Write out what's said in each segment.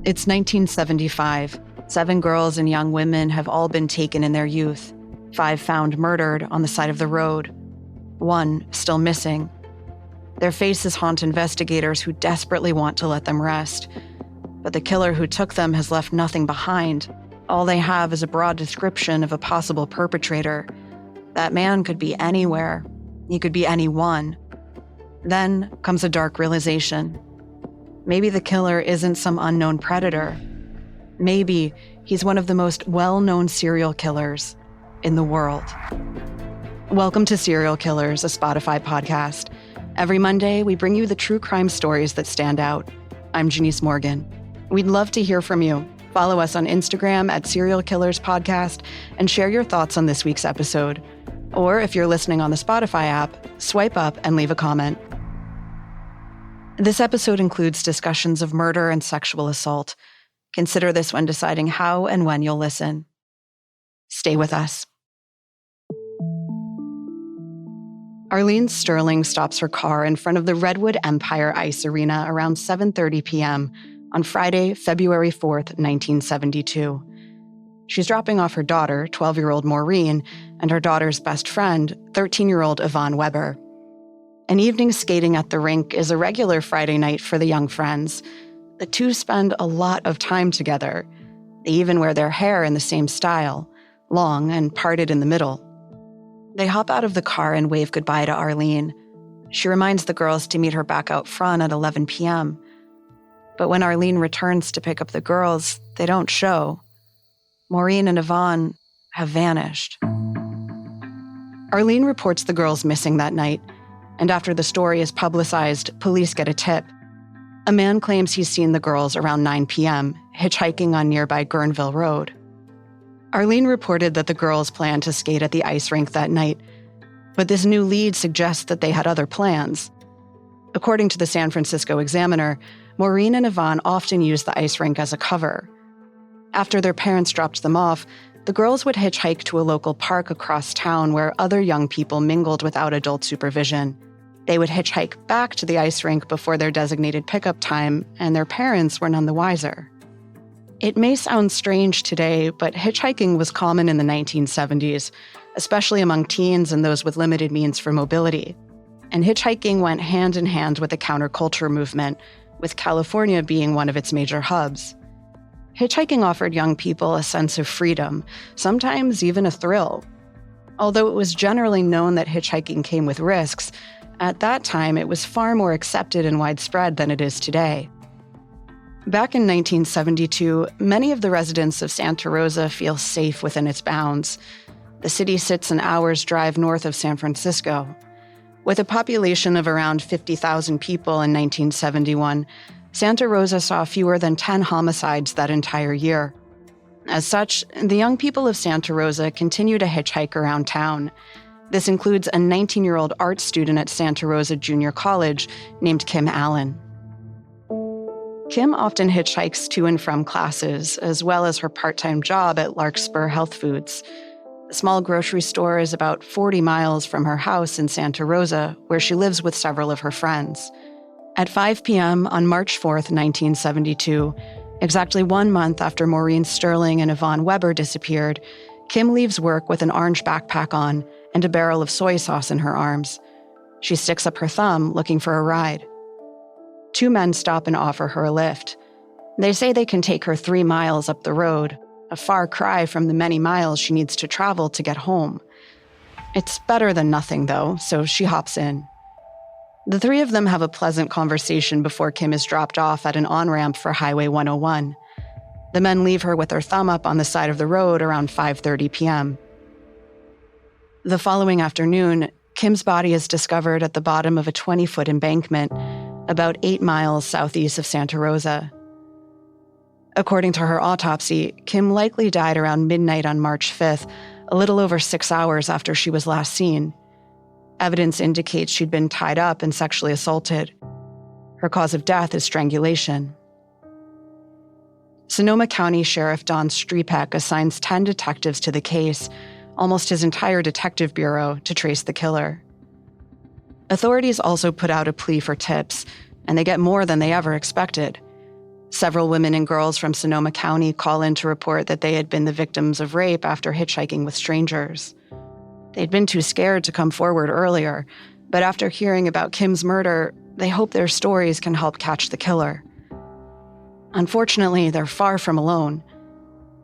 It's 1975. 7 girls and young women have all been taken in their youth. 5 found murdered on the side of the road. 1 still missing. Their faces haunt investigators who desperately want to let them rest. But the killer who took them has left nothing behind. All they have is a broad description of a possible perpetrator. That man could be anywhere. He could be anyone. Then comes a dark realization. Maybe the killer isn't some unknown predator. Maybe he's one of the most well-known serial killers in the world. Welcome to Serial Killers, a Spotify podcast. Every Monday, we bring you the true crime stories that stand out. I'm Janice Morgan. We'd love to hear from you. Follow us on Instagram at Serial Killers Podcast and share your thoughts on this week's episode. Or if you're listening on the Spotify app, swipe up and leave a comment. This episode includes discussions of murder and sexual assault. Consider this when deciding how and when you'll listen. Stay with us. Arlene Sterling stops her car in front of the Redwood Empire Ice Arena around 7:30 p.m. on Friday, February 4th, 1972. She's dropping off her daughter, 12-year-old Maureen, and her daughter's best friend, 13-year-old Yvonne Weber. An evening skating at the rink is a regular Friday night for the young friends. The two spend a lot of time together. They even wear their hair in the same style, long and parted in the middle. They hop out of the car and wave goodbye to Arlene. She reminds the girls to meet her back out front at 11 p.m. But when Arlene returns to pick up the girls, they don't show. Maureen and Yvonne have vanished. Arlene reports the girls missing that night, and after the story is publicized, police get a tip. A man claims he's seen the girls around 9 p.m., hitchhiking on nearby Guerneville Road. Arlene reported that the girls planned to skate at the ice rink that night, but this new lead suggests that they had other plans. According to the San Francisco Examiner, Maureen and Yvonne often used the ice rink as a cover. After their parents dropped them off, the girls would hitchhike to a local park across town where other young people mingled without adult supervision. They would hitchhike back to the ice rink before their designated pickup time, and their parents were none the wiser. It may sound strange today, but hitchhiking was common in the 1970s, especially among teens and those with limited means for mobility. And hitchhiking went hand in hand with the counterculture movement, with California being one of its major hubs. Hitchhiking offered young people a sense of freedom, sometimes even a thrill. Although it was generally known that hitchhiking came with risks, at that time it was far more accepted and widespread than it is today. Back in 1972, many of the residents of Santa Rosa feel safe within its bounds. The city sits an hour's drive north of San Francisco. With a population of around 50,000 people in 1971, Santa Rosa saw fewer than 10 homicides that entire year. As such, the young people of Santa Rosa continue to hitchhike around town. This includes a 19-year-old art student at Santa Rosa Junior College named Kim Allen. Kim often hitchhikes to and from classes, as well as her part-time job at Larkspur Health Foods. The small grocery store is about 40 miles from her house in Santa Rosa, where she lives with several of her friends. At 5 p.m. on March 4th, 1972, exactly 1 month after Maureen Sterling and Yvonne Weber disappeared, Kim leaves work with an orange backpack on and a barrel of soy sauce in her arms. She sticks up her thumb, looking for a ride. 2 men stop and offer her a lift. They say they can take her 3 miles up the road, a far cry from the many miles she needs to travel to get home. It's better than nothing, though, so she hops in. The 3 of them have a pleasant conversation before Kim is dropped off at an on-ramp for Highway 101. The men leave her with her thumb up on the side of the road around 5:30 p.m. The following afternoon, Kim's body is discovered at the bottom of a 20-foot embankment, about 8 miles southeast of Santa Rosa. According to her autopsy, Kim likely died around midnight on March 5th, a little over 6 hours after she was last seen. Evidence indicates she'd been tied up and sexually assaulted. Her cause of death is strangulation. Sonoma County Sheriff Don Strepek assigns 10 detectives to the case, almost his entire detective bureau, to trace the killer. Authorities also put out a plea for tips, and they get more than they ever expected. Several women and girls from Sonoma County call in to report that they had been the victims of rape after hitchhiking with strangers. They'd been too scared to come forward earlier, but after hearing about Kim's murder, they hope their stories can help catch the killer. Unfortunately, they're far from alone.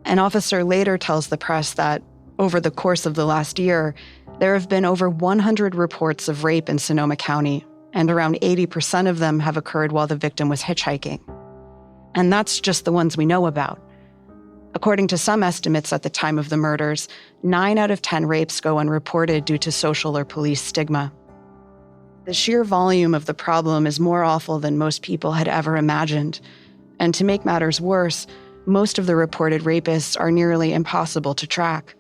An officer later tells the press that, over the course of the last year, there have been over 100 reports of rape in Sonoma County, and around 80% of them have occurred while the victim was hitchhiking. And that's just the ones we know about. According to some estimates at the time of the murders, 9 out of 10 rapes go unreported due to social or police stigma. The sheer volume of the problem is more awful than most people had ever imagined. And to make matters worse, most of the reported rapists are nearly impossible to track.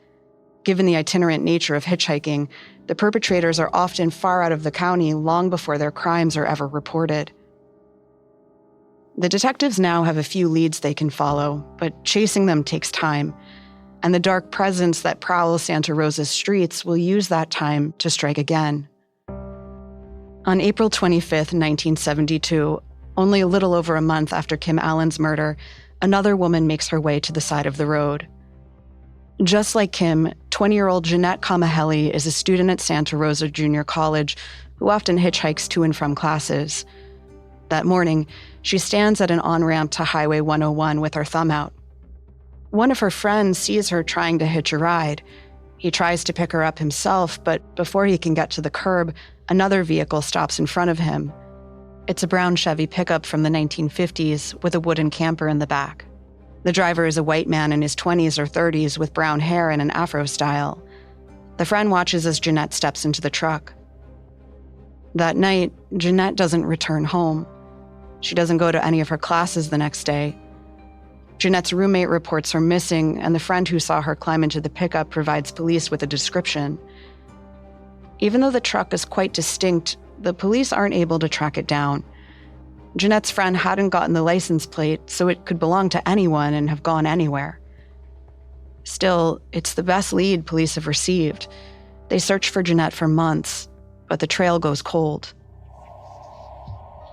Given the itinerant nature of hitchhiking, the perpetrators are often far out of the county long before their crimes are ever reported. The detectives now have a few leads they can follow, but chasing them takes time, and the dark presence that prowls Santa Rosa's streets will use that time to strike again. On April 25th, 1972, only a little over a month after Kim Allen's murder, another woman makes her way to the side of the road. Just like Kim, 20-year-old Jeanette Kamaheli is a student at Santa Rosa Junior College who often hitchhikes to and from classes. That morning, she stands at an on-ramp to Highway 101 with her thumb out. One of her friends sees her trying to hitch a ride. He tries to pick her up himself, but before he can get to the curb, another vehicle stops in front of him. It's a brown Chevy pickup from the 1950s with a wooden camper in the back. The driver is a white man in his 20s or 30s with brown hair and an afro style. The friend watches as Jeanette steps into the truck. That night, Jeanette doesn't return home. She doesn't go to any of her classes the next day. Jeanette's roommate reports her missing, and the friend who saw her climb into the pickup provides police with a description. Even though the truck is quite distinct, the police aren't able to track it down. Jeanette's friend hadn't gotten the license plate, so it could belong to anyone and have gone anywhere. Still, it's the best lead police have received. They search for Jeanette for months, but the trail goes cold.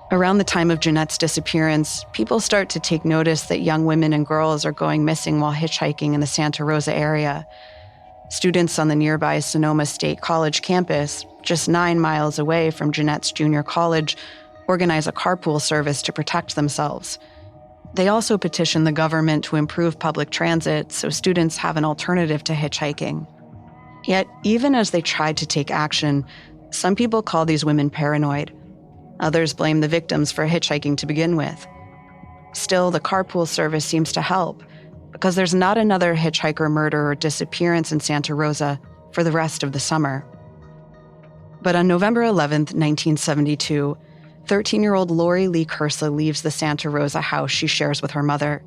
Around the time of Jeanette's disappearance, people start to take notice that young women and girls are going missing while hitchhiking in the Santa Rosa area. Students on the nearby Sonoma State College campus, just 9 miles away from Jeanette's junior college, organize a carpool service to protect themselves. They also petition the government to improve public transit so students have an alternative to hitchhiking. Yet, even as they tried to take action, some people call these women paranoid. Others blame the victims for hitchhiking to begin with. Still, the carpool service seems to help, because there's not another hitchhiker murder or disappearance in Santa Rosa for the rest of the summer. But on November 11th, 1972, 13-year-old Lori Lee Cursa leaves the Santa Rosa house she shares with her mother.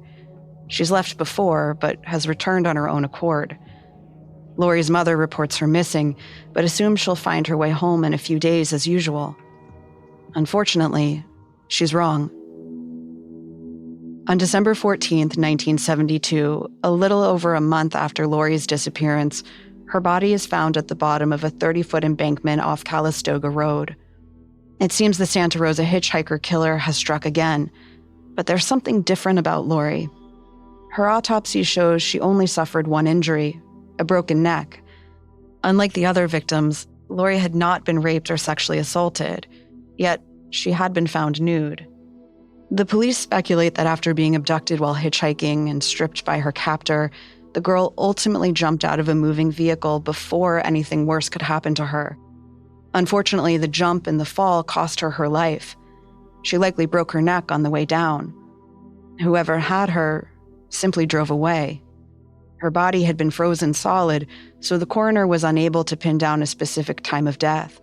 She's left before, but has returned on her own accord. Lori's mother reports her missing, but assumes she'll find her way home in a few days as usual. Unfortunately, she's wrong. On December 14th, 1972, a little over a month after Lori's disappearance, her body is found at the bottom of a 30-foot embankment off Calistoga Road. It seems the Santa Rosa hitchhiker killer has struck again, but there's something different about Lori. Her autopsy shows she only suffered one injury, a broken neck. Unlike the other victims, Lori had not been raped or sexually assaulted, yet she had been found nude. The police speculate that after being abducted while hitchhiking and stripped by her captor, the girl ultimately jumped out of a moving vehicle before anything worse could happen to her. Unfortunately, the jump and the fall cost her her life. She likely broke her neck on the way down. Whoever had her simply drove away. Her body had been frozen solid, so the coroner was unable to pin down a specific time of death.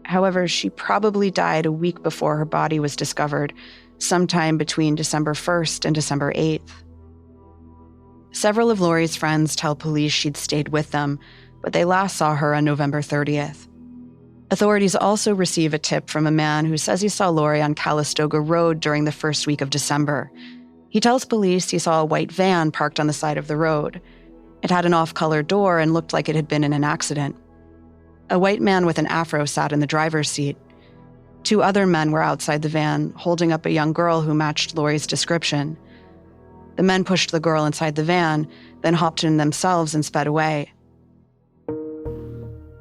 However, she probably died a week before her body was discovered, sometime between December 1st and December 8th. Several of Lori's friends tell police she'd stayed with them, but they last saw her on November 30th. Authorities also receive a tip from a man who says he saw Lori on Calistoga Road during the first week of December. He tells police he saw a white van parked on the side of the road. It had an off-color door and looked like it had been in an accident. A white man with an afro sat in the driver's seat. 2 other men were outside the van, holding up a young girl who matched Lori's description. The men pushed the girl inside the van, then hopped in themselves and sped away.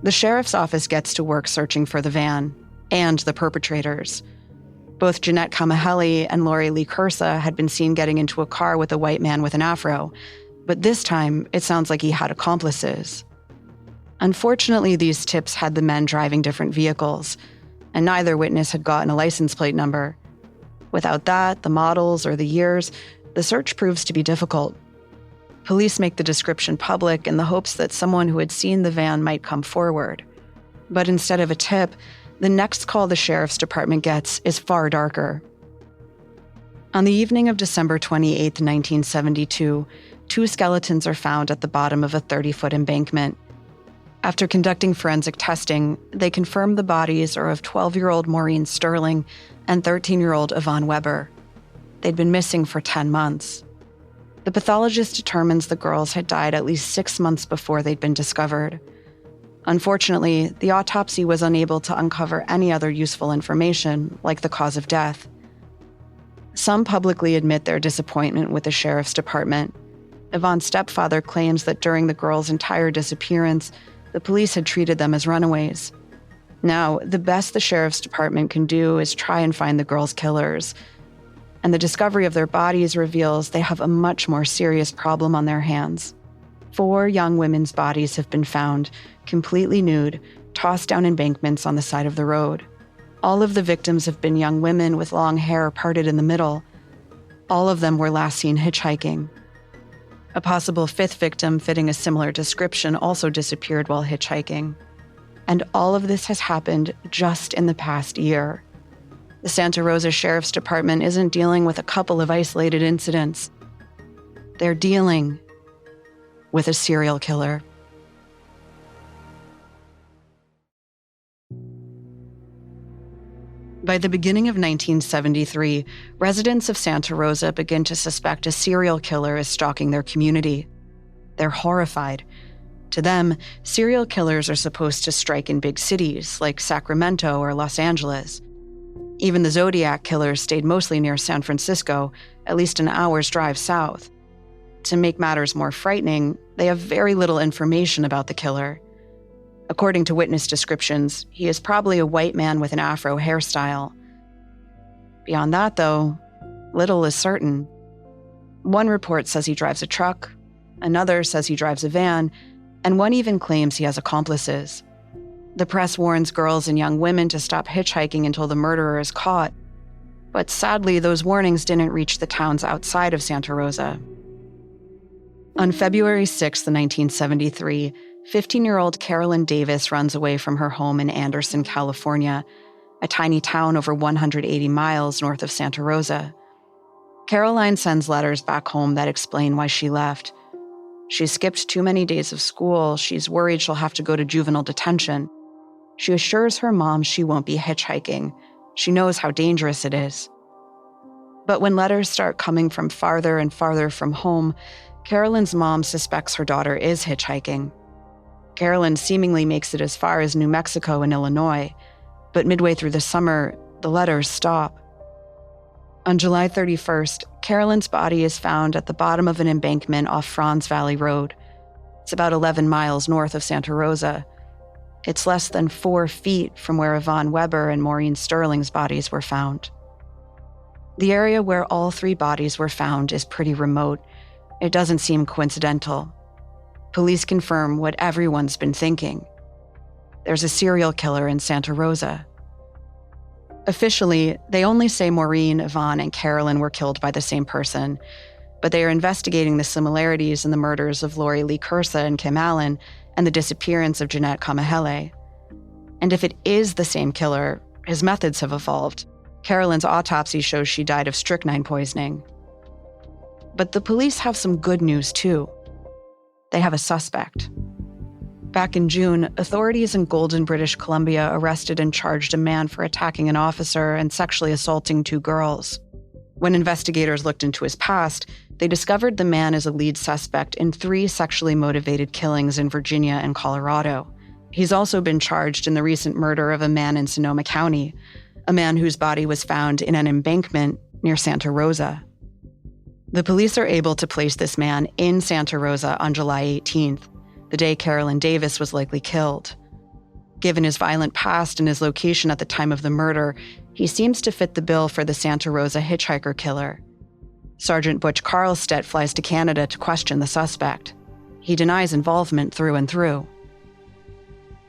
The sheriff's office gets to work searching for the van and the perpetrators. Both Jeanette Kamahele and Lori Lee Cursa had been seen getting into a car with a white man with an afro, but this time it sounds like he had accomplices. Unfortunately, these tips had the men driving different vehicles, and neither witness had gotten a license plate number. Without that, the models, or the years, the search proves to be difficult. Police make the description public in the hopes that someone who had seen the van might come forward. But instead of a tip, the next call the sheriff's department gets is far darker. On the evening of December 28, 1972, 2 skeletons are found at the bottom of a 30-foot embankment. After conducting forensic testing, they confirm the bodies are of 12-year-old Maureen Sterling and 13-year-old Yvonne Weber. They'd been missing for 10 months. The pathologist determines the girls had died at least 6 months before they'd been discovered. Unfortunately, the autopsy was unable to uncover any other useful information, like the cause of death. Some publicly admit their disappointment with the sheriff's department. Yvonne's stepfather claims that during the girls' entire disappearance, the police had treated them as runaways. Now, the best the sheriff's department can do is try and find the girls' killers. And the discovery of their bodies reveals they have a much more serious problem on their hands. 4 young women's bodies have been found, completely nude, tossed down embankments on the side of the road. All of the victims have been young women with long hair parted in the middle. All of them were last seen hitchhiking. A possible 5th victim fitting a similar description also disappeared while hitchhiking. And all of this has happened just in the past year. The Santa Rosa Sheriff's Department isn't dealing with a couple of isolated incidents. They're dealing with a serial killer. By the beginning of 1973, residents of Santa Rosa begin to suspect a serial killer is stalking their community. They're horrified. To them, serial killers are supposed to strike in big cities like Sacramento or Los Angeles. Even the Zodiac killers stayed mostly near San Francisco, at least an hour's drive south. To make matters more frightening, they have very little information about the killer. According to witness descriptions, he is probably a white man with an afro hairstyle. Beyond that, though, little is certain. One report says he drives a truck, another says he drives a van, and one even claims he has accomplices. The press warns girls and young women to stop hitchhiking until the murderer is caught. But sadly, those warnings didn't reach the towns outside of Santa Rosa. On February 6, 1973, 15-year-old Carolyn Davis runs away from her home in Anderson, California, a tiny town over 180 miles north of Santa Rosa. Caroline sends letters back home that explain why she left. She skipped too many days of school. She's worried she'll have to go to juvenile detention. She assures her mom she won't be hitchhiking. She knows how dangerous it is. But when letters start coming from farther and farther from home, Carolyn's mom suspects her daughter is hitchhiking. Carolyn seemingly makes it as far as New Mexico and Illinois, but midway through the summer, the letters stop. On July 31st, Carolyn's body is found at the bottom of an embankment off Franz Valley Road. It's about 11 miles north of Santa Rosa. It's less than 4 feet from where Yvonne Weber and Maureen Sterling's bodies were found. The area where all 3 bodies were found is pretty remote. It doesn't seem coincidental. Police confirm what everyone's been thinking. There's a serial killer in Santa Rosa. Officially, they only say Maureen, Yvonne, and Carolyn were killed by the same person, but they are investigating the similarities in the murders of Lori Lee Cursa and Kim Allen and the disappearance of Jeanette Kamahele. And if it is the same killer, his methods have evolved. Carolyn's autopsy shows she died of strychnine poisoning. But the police have some good news, too. They have a suspect. Back in June, authorities in Golden, British Columbia arrested and charged a man for attacking an officer and sexually assaulting 2 girls. When investigators looked into his past, they discovered the man is a lead suspect in 3 sexually motivated killings in Virginia and Colorado. He's also been charged in the recent murder of a man in Sonoma County. a man whose body was found in an embankment near Santa Rosa. The police are able to place this man in Santa Rosa on July 18th, the day Carolyn Davis was likely killed. Given his violent past and his location at the time of the murder, he seems to fit the bill for the Santa Rosa Hitchhiker killer. Sergeant Butch Carlstedt flies to Canada to question the suspect. He denies involvement through and through.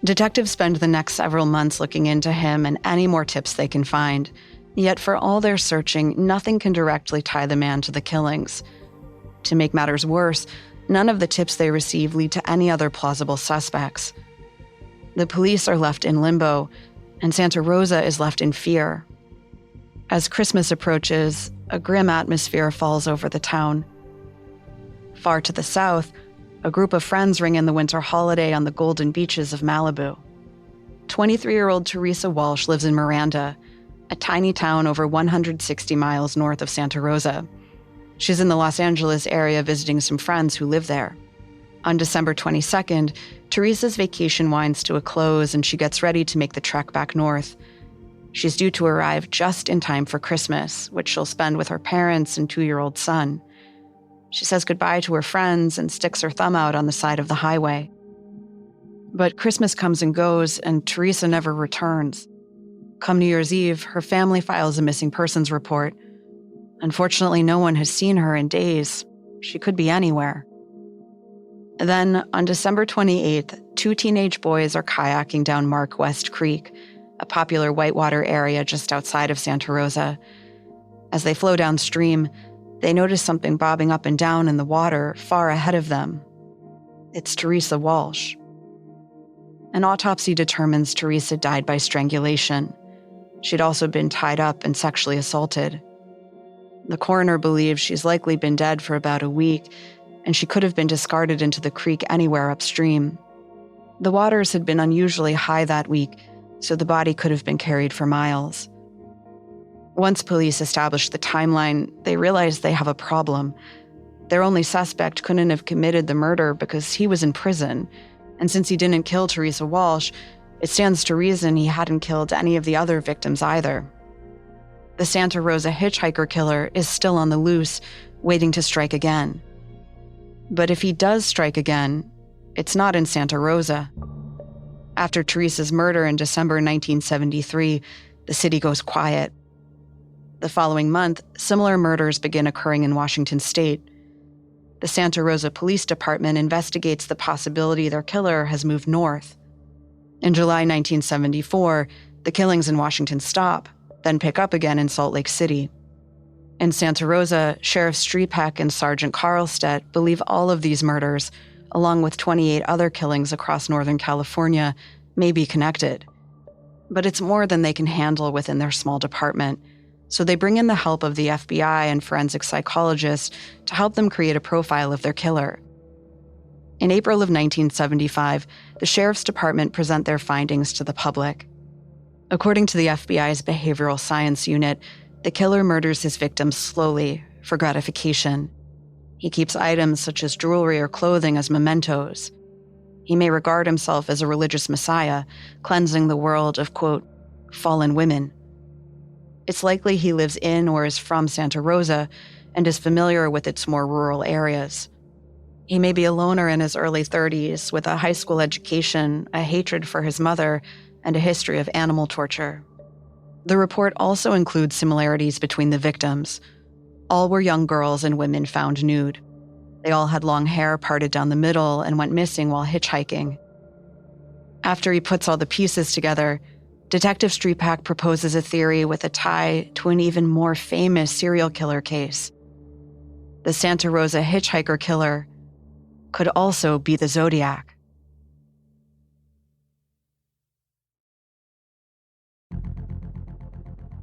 Detectives spend the next several months looking into him and any more tips they can find. Yet for all their searching, nothing can directly tie the man to the killings. To make matters worse, none of the tips they receive lead to any other plausible suspects. The police are left in limbo, and Santa Rosa is left in fear. As Christmas approaches, a grim atmosphere falls over the town. Far to the south, a group of friends ring in the winter holiday on the golden beaches of Malibu. 23-year-old Teresa Walsh lives in Miranda, a tiny town over 160 miles north of Santa Rosa. She's in the Los Angeles area visiting some friends who live there. On December 22nd, Teresa's vacation winds to a close and she gets ready to make the trek back north. She's due to arrive just in time for Christmas, which she'll spend with her parents and 2-year-old son. She says goodbye to her friends and sticks her thumb out on the side of the highway. But Christmas comes and goes, and Teresa never returns. Come New Year's Eve, her family files a missing persons report. Unfortunately, no one has seen her in days. She could be anywhere. Then, on December 28th, 2 teenage boys are kayaking down Mark West Creek, a popular whitewater area just outside of Santa Rosa. As they flow downstream, they notice something bobbing up and down in the water far ahead of them. It's Teresa Walsh. An autopsy determines Teresa died by strangulation. She'd also been tied up and sexually assaulted. The coroner believes she's likely been dead for about a week, and she could have been discarded into the creek anywhere upstream. The waters had been unusually high that week, so the body could have been carried for miles. Once police established the timeline, they realized they have a problem. Their only suspect couldn't have committed the murder because he was in prison, and since he didn't kill Teresa Walsh, it stands to reason he hadn't killed any of the other victims either. The Santa Rosa Hitchhiker killer is still on the loose, waiting to strike again. But if he does strike again, it's not in Santa Rosa. After Teresa's murder in December 1973, the city goes quiet. The following month, similar murders begin occurring in Washington state. The Santa Rosa Police Department investigates the possibility their killer has moved north. In July 1974, the killings in Washington stop, then pick up again in Salt Lake City. In Santa Rosa, Sheriff Streepak and Sergeant Carlstedt believe all of these murders, along with 28 other killings across Northern California, may be connected. But it's more than they can handle within their small department, so they bring in the help of the FBI and forensic psychologists to help them create a profile of their killer. In April of 1975, the Sheriff's Department present their findings to the public. According to the FBI's Behavioral Science Unit, the killer murders his victims slowly, for gratification. He keeps items such as jewelry or clothing as mementos. He may regard himself as a religious messiah, cleansing the world of, quote, fallen women. It's likely he lives in or is from Santa Rosa and is familiar with its more rural areas. He may be a loner in his early 30s with a high school education, a hatred for his mother, and a history of animal torture. The report also includes similarities between the victims. All were young girls and women found nude. They all had long hair parted down the middle and went missing while hitchhiking. After he puts all the pieces together, Detective Streepak proposes a theory with a tie to an even more famous serial killer case. The Santa Rosa Hitchhiker killer could also be the Zodiac.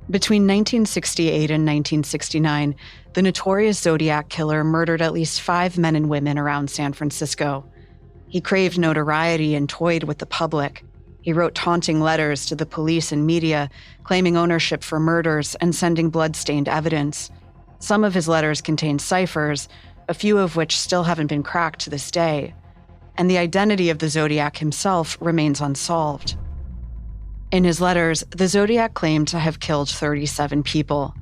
Between 1968 and 1969, the notorious Zodiac killer murdered at least 5 men and women around San Francisco. He craved notoriety and toyed with the public. He wrote taunting letters to the police and media, claiming ownership for murders and sending blood-stained evidence. Some of his letters contained ciphers, a few of which still haven't been cracked to this day. And the identity of the Zodiac himself remains unsolved. In his letters, the Zodiac claimed to have killed 37 people.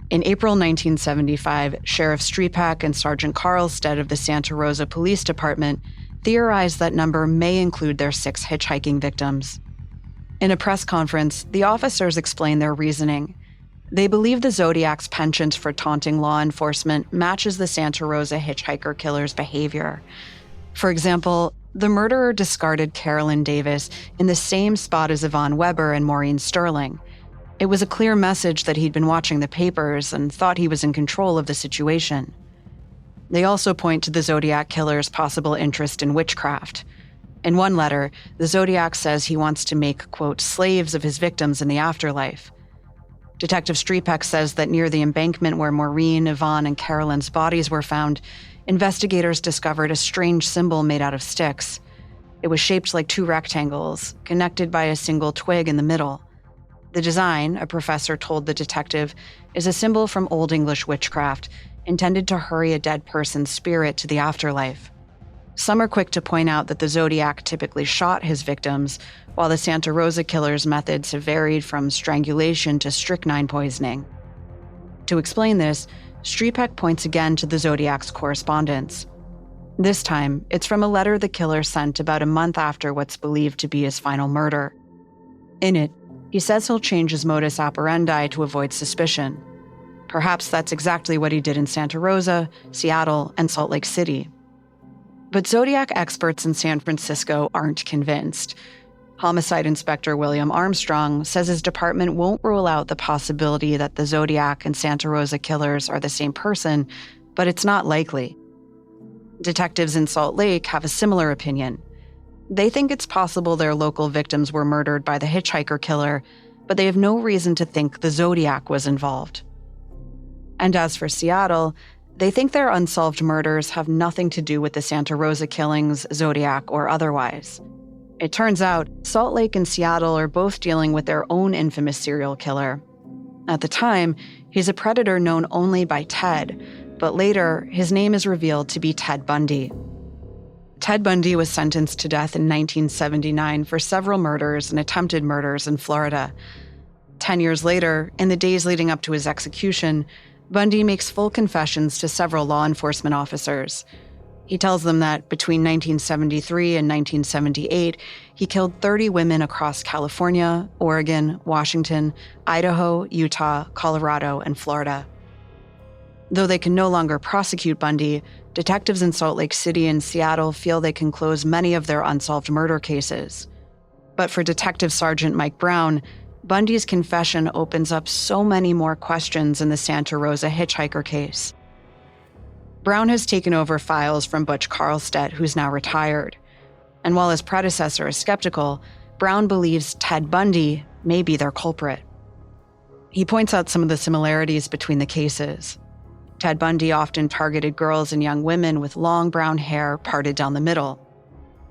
In April 1975, Sheriff Streepak and Sergeant Carlstead of the Santa Rosa Police Department theorized that number may include their 6 hitchhiking victims. In a press conference, the officers explained their reasoning. They believe the Zodiac's penchant for taunting law enforcement matches the Santa Rosa hitchhiker killer's behavior. For example, the murderer discarded Carolyn Davis in the same spot as Yvonne Weber and Maureen Sterling. It was a clear message that he'd been watching the papers and thought he was in control of the situation. They also point to the Zodiac killer's possible interest in witchcraft. In one letter, the Zodiac says he wants to make, quote, slaves of his victims in the afterlife. Detective Streepak says that near the embankment where Maureen, Yvonne, and Carolyn's bodies were found, investigators discovered a strange symbol made out of sticks. It was shaped like 2 rectangles, connected by a single twig in the middle. The design, a professor told the detective, is a symbol from Old English witchcraft, intended to hurry a dead person's spirit to the afterlife. Some are quick to point out that the Zodiac typically shot his victims, while the Santa Rosa killer's methods have varied from strangulation to strychnine poisoning. To explain this, Streepak points again to the Zodiac's correspondence. This time, it's from a letter the killer sent about a month after what's believed to be his final murder. In it, he says he'll change his modus operandi to avoid suspicion. Perhaps that's exactly what he did in Santa Rosa, Seattle, and Salt Lake City. But Zodiac experts in San Francisco aren't convinced. Homicide Inspector William Armstrong says his department won't rule out the possibility that the Zodiac and Santa Rosa killers are the same person, but it's not likely. Detectives in Salt Lake have a similar opinion. They think it's possible their local victims were murdered by the hitchhiker killer, but they have no reason to think the Zodiac was involved. And as for Seattle, they think their unsolved murders have nothing to do with the Santa Rosa killings, Zodiac, or otherwise. It turns out, Salt Lake and Seattle are both dealing with their own infamous serial killer. At the time, he's a predator known only by Ted, but later, his name is revealed to be Ted Bundy. Ted Bundy was sentenced to death in 1979 for several murders and attempted murders in Florida. 10 years later, in the days leading up to his execution, Bundy makes full confessions to several law enforcement officers. He tells them that between 1973 and 1978, he killed 30 women across California, Oregon, Washington, Idaho, Utah, Colorado, and Florida. Though they can no longer prosecute Bundy, detectives in Salt Lake City and Seattle feel they can close many of their unsolved murder cases. But for Detective Sergeant Mike Brown, Bundy's confession opens up so many more questions in the Santa Rosa hitchhiker case. Brown has taken over files from Butch Carlstead, who's now retired. And while his predecessor is skeptical, Brown believes Ted Bundy may be their culprit. He points out some of the similarities between the cases. Ted Bundy often targeted girls and young women with long brown hair parted down the middle.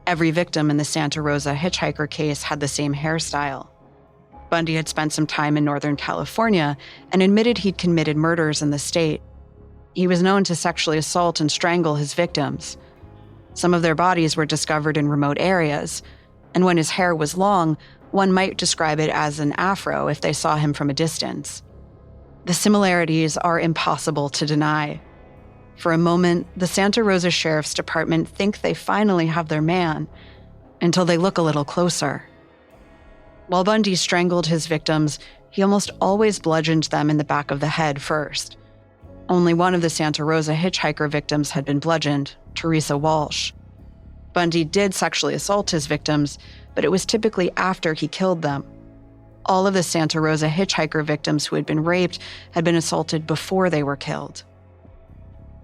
Every victim in the Santa Rosa hitchhiker case had the same hairstyle. Bundy had spent some time in Northern California and admitted he'd committed murders in the state. He was known to sexually assault and strangle his victims. Some of their bodies were discovered in remote areas, and when his hair was long, one might describe it as an afro if they saw him from a distance. The similarities are impossible to deny. For a moment, the Santa Rosa Sheriff's Department think they finally have their man, until they look a little closer. While Bundy strangled his victims, he almost always bludgeoned them in the back of the head first. Only one of the Santa Rosa hitchhiker victims had been bludgeoned, Teresa Walsh. Bundy did sexually assault his victims, but it was typically after he killed them. All of the Santa Rosa hitchhiker victims who had been raped had been assaulted before they were killed.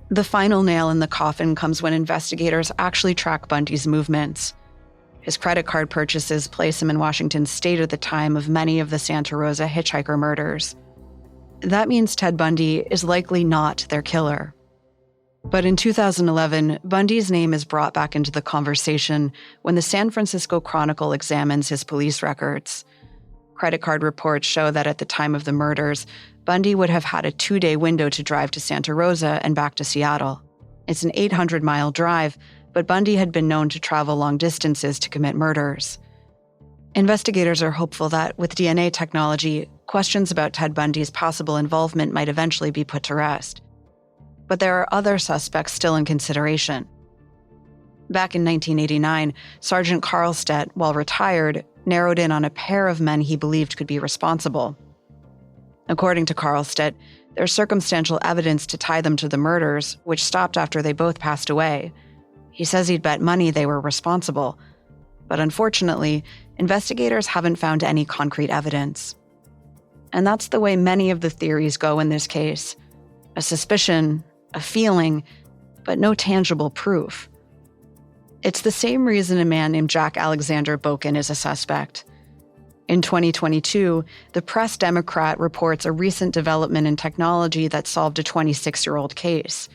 The final nail in the coffin comes when investigators actually track Bundy's movements. His credit card purchases place him in Washington state at the time of many of the Santa Rosa hitchhiker murders. That means Ted Bundy is likely not their killer. But in 2011, Bundy's name is brought back into the conversation when the San Francisco Chronicle examines his police records. Credit card reports show that at the time of the murders, Bundy would have had a 2-day window to drive to Santa Rosa and back to Seattle. It's an 800-mile drive, but Bundy had been known to travel long distances to commit murders. Investigators are hopeful that with DNA technology, questions about Ted Bundy's possible involvement might eventually be put to rest. But there are other suspects still in consideration. Back in 1989, Sergeant Carlstedt, while retired, narrowed in on a pair of men he believed could be responsible. According to Carlstedt, there's circumstantial evidence to tie them to the murders, which stopped after they both passed away. He says he'd bet money they were responsible. But unfortunately, investigators haven't found any concrete evidence. And that's the way many of the theories go in this case. A suspicion, a feeling, but no tangible proof. It's the same reason a man named Jack Alexander Boken is a suspect. In 2022, the Press Democrat reports a recent development in technology that solved a 26-year-old case.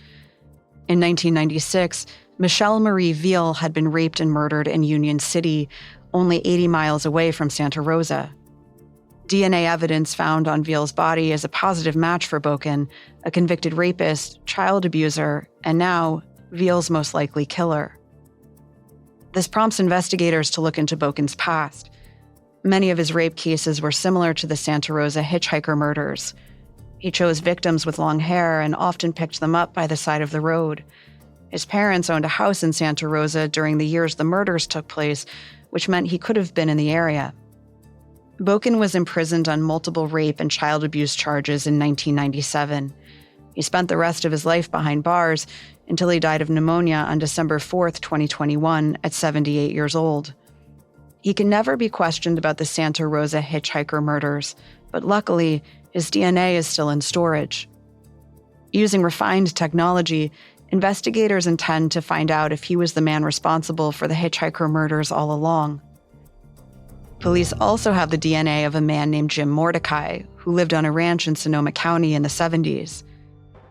In 1996, Michelle Marie Veal had been raped and murdered in Union City, only 80 miles away from Santa Rosa. DNA evidence found on Veal's body is a positive match for Boken, a convicted rapist, child abuser, and now, Veal's most likely killer. This prompts investigators to look into Boken's past. Many of his rape cases were similar to the Santa Rosa Hitchhiker Murders. He chose victims with long hair and often picked them up by the side of the road. His parents owned a house in Santa Rosa during the years the murders took place, which meant he could have been in the area. Boken was imprisoned on multiple rape and child abuse charges in 1997. He spent the rest of his life behind bars until he died of pneumonia on December 4th, 2021, at 78 years old. He can never be questioned about the Santa Rosa Hitchhiker Murders, but luckily, his DNA is still in storage. Using refined technology, investigators intend to find out if he was the man responsible for the Hitchhiker Murders all along. Police also have the DNA of a man named Jim Mordecai, who lived on a ranch in Sonoma County in the 70s.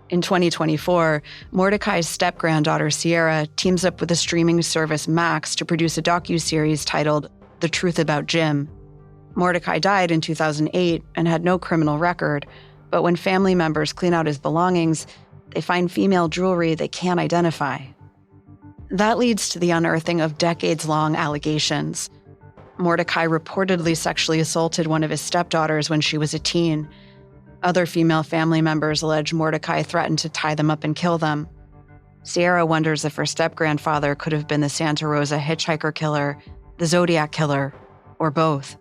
In 2024, Mordecai's step-granddaughter Sierra teams up with the streaming service Max to produce a docuseries titled The Truth About Jim. Mordecai died in 2008 and had no criminal record, but when family members clean out his belongings, they find female jewelry they can't identify. That leads to the unearthing of decades-long allegations. Mordecai reportedly sexually assaulted one of his stepdaughters when she was a teen. Other female family members allege Mordecai threatened to tie them up and kill them. Sierra wonders if her step-grandfather could have been the Santa Rosa Hitchhiker killer, the Zodiac killer, or both.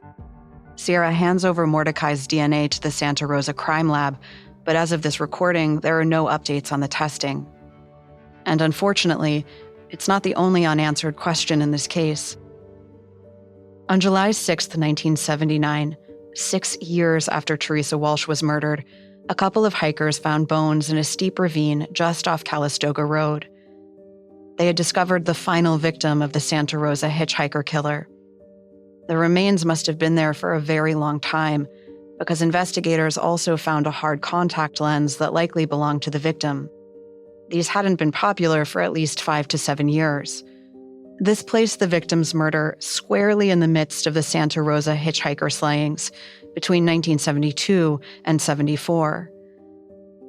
Sierra hands over Mordecai's DNA to the Santa Rosa crime lab, but as of this recording, there are no updates on the testing. And unfortunately, it's not the only unanswered question in this case. On July 6, 1979, 6 years after Teresa Walsh was murdered, a couple of hikers found bones in a steep ravine just off Calistoga Road. They had discovered the final victim of the Santa Rosa Hitchhiker killer. The remains must have been there for a very long time, because investigators also found a hard contact lens that likely belonged to the victim. These hadn't been popular for at least 5 to 7 years. This placed the victim's murder squarely in the midst of the Santa Rosa hitchhiker slayings between 1972 and 74.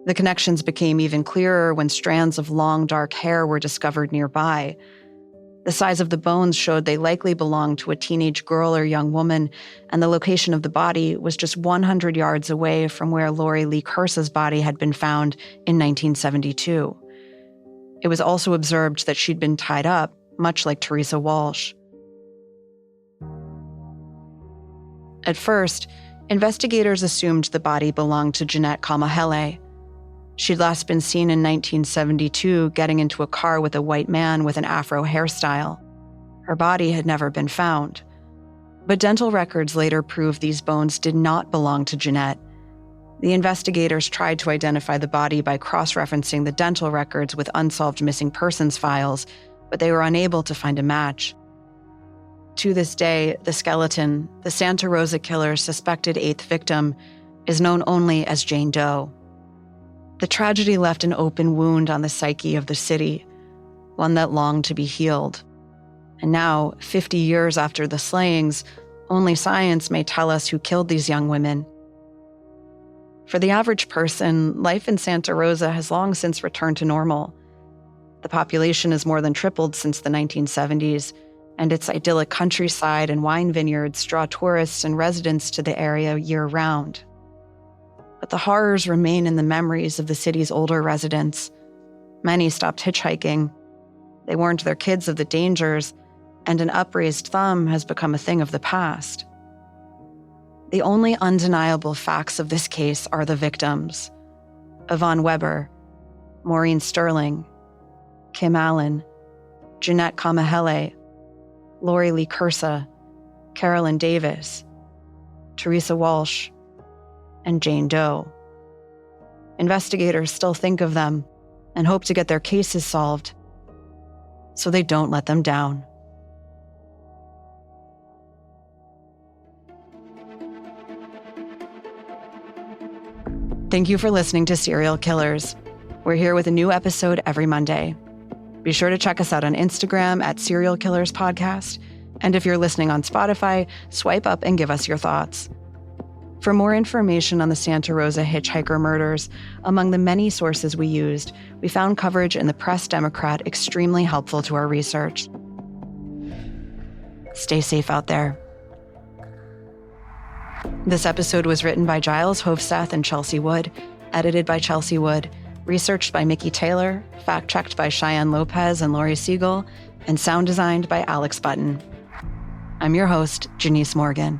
The connections became even clearer when strands of long, dark hair were discovered nearby. The size of the bones showed they likely belonged to a teenage girl or young woman, and the location of the body was just 100 yards away from where Lori Lee Curse's body had been found in 1972. It was also observed that she'd been tied up, much like Teresa Walsh. At first, investigators assumed the body belonged to Jeanette Kamahele. She'd last been seen in 1972 getting into a car with a white man with an afro hairstyle. Her body had never been found. But dental records later proved these bones did not belong to Jeanette. The investigators tried to identify the body by cross-referencing the dental records with unsolved missing persons files, but they were unable to find a match. To this day, the skeleton, the Santa Rosa killer's suspected 8th victim, is known only as Jane Doe. The tragedy left an open wound on the psyche of the city, one that longed to be healed. And now, 50 years after the slayings, only science may tell us who killed these young women. For the average person, life in Santa Rosa has long since returned to normal. The population has more than tripled since the 1970s, and its idyllic countryside and wine vineyards draw tourists and residents to the area year-round. But the horrors remain in the memories of the city's older residents. Many stopped hitchhiking. They warned their kids of the dangers, and an upraised thumb has become a thing of the past. The only undeniable facts of this case are the victims: Yvonne Weber, Maureen Sterling, Kim Allen, Jeanette Kamahele, Lori Lee Cursa, Carolyn Davis, Teresa Walsh, and Jane Doe. Investigators still think of them and hope to get their cases solved, so they don't let them down. Thank you for listening to Serial Killers. We're here with a new episode every Monday. Be sure to check us out on Instagram at Serial Killers Podcast. And if you're listening on Spotify, swipe up and give us your thoughts. For more information on the Santa Rosa Hitchhiker Murders, among the many sources we used, we found coverage in the Press Democrat extremely helpful to our research. Stay safe out there. This episode was written by Giles Hofsteth and Chelsea Wood, edited by Chelsea Wood, researched by Mickey Taylor, fact-checked by Cheyenne Lopez and Lori Siegel, and sound designed by Alex Button. I'm your host, Janice Morgan.